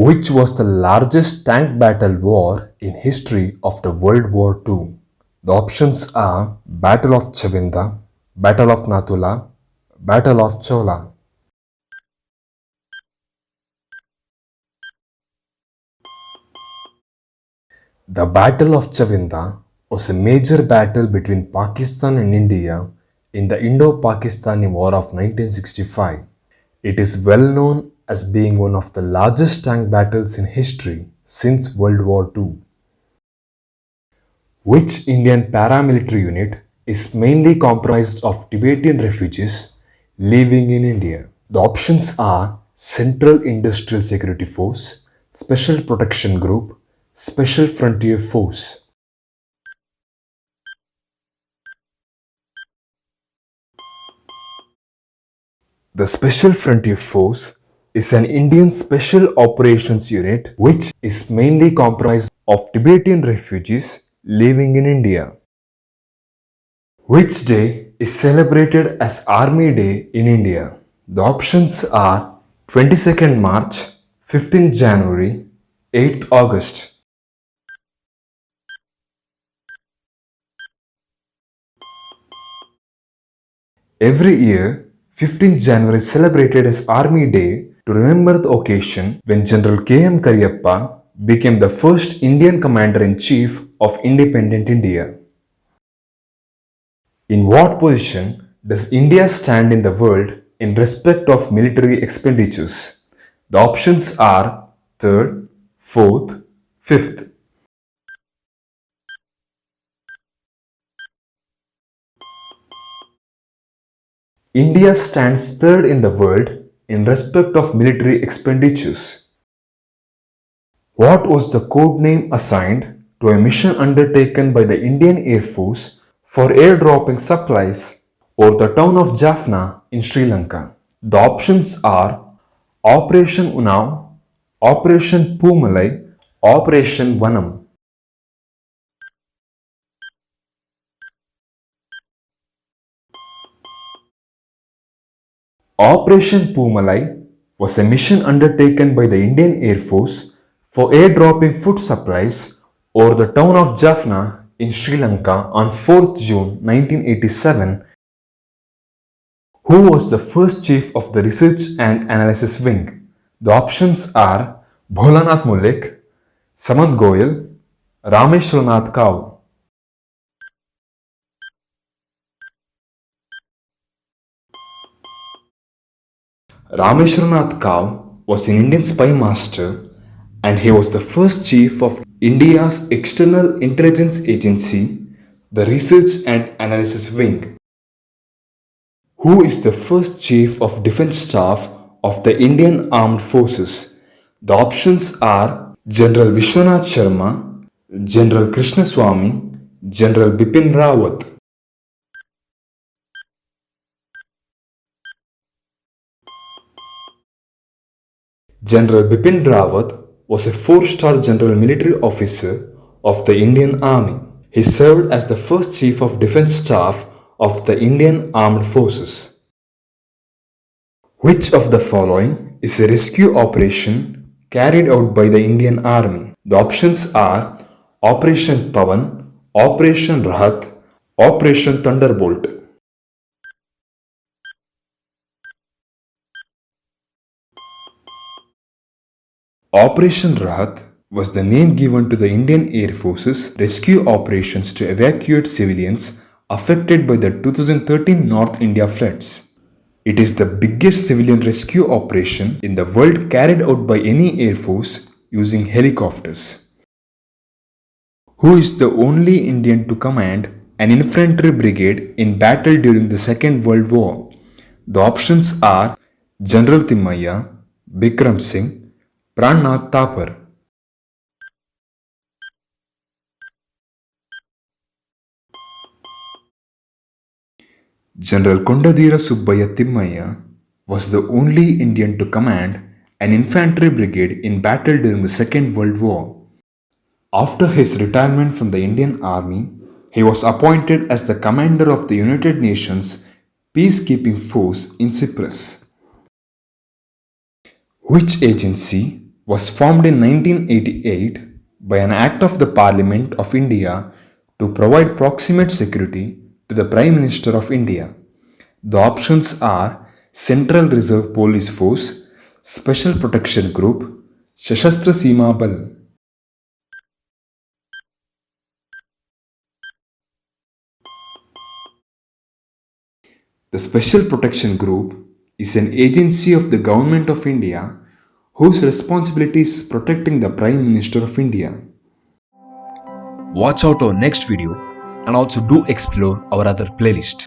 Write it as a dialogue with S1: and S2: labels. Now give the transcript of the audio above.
S1: Which was the largest tank battle war in history of the World War II? The options are Battle of Chavinda, Battle of Natula, Battle of Chola. The Battle of Chavinda was a major battle between Pakistan and India in the Indo-Pakistani War of 1965. It is well known as being one of the largest tank battles in history since World War II. Which Indian paramilitary unit is mainly comprised of Tibetan refugees living in India? The options are Central Industrial Security Force, Special Protection Group, Special Frontier Force. The Special Frontier Force is an Indian Special Operations Unit which is mainly comprised of Tibetan refugees living in India. Which day is celebrated as Army Day in India? The options are 22nd March, 15th January, 8th August. Every year, 15th January is celebrated as Army Day to remember the occasion when General K.M. Kariyappa became the first Indian Commander-in-Chief of independent India. In what position does India stand in the world in respect of military expenditures? The options are 3rd, 4th, 5th. India stands 3rd in the world in respect of military expenditures. What was the code name assigned to a mission undertaken by the Indian Air Force for airdropping supplies over the town of Jaffna in Sri Lanka? The options are Operation Unnao, Operation Poomalai, Operation Vanam. Operation Poomalai was a mission undertaken by the Indian Air Force for airdropping food supplies over the town of Jaffna in Sri Lanka on 4th June 1987. Who was the first chief of the Research and Analysis Wing? The options are Bholanath Mullik, Samant Goyal, Rameshwarnath Kao. Rameshwarnath Kao was an Indian spy master and he was the first chief of India's external intelligence agency, the Research and Analysis Wing. Who is the first chief of defense staff of the Indian Armed Forces? The options are General Vishwanath Sharma, General Krishnaswamy, General Bipin Rawat. General Bipin Rawat was a 4-star general military officer of the Indian Army. He served as the first Chief of Defence Staff of the Indian Armed Forces. Which of the following is a rescue operation carried out by the Indian Army? The options are Operation Pavan, Operation Rahat, Operation Thunderbolt. Operation Rahat was the name given to the Indian Air Force's rescue operations to evacuate civilians affected by the 2013 North India floods. It is the biggest civilian rescue operation in the world carried out by any Air Force using helicopters. Who is the only Indian to command an infantry brigade in battle during the Second World War? The options are General Timaya, Bikram Singh, Prannath Thapar. General Kondadira Subbaya Timmaya was the only Indian to command an infantry brigade in battle during the Second World War. After his retirement from the Indian Army, he was appointed as the commander of the United Nations Peacekeeping Force in Cyprus. Which agency was formed in 1988 by an Act of the Parliament of India to provide proximate security to the Prime Minister of India. The options are Central Reserve Police Force, Special Protection Group, Shashastra Seema Bal. The Special Protection Group is an agency of the Government of India whose responsibility is protecting the Prime Minister of India.
S2: Watch out our next video and also do explore our other playlist.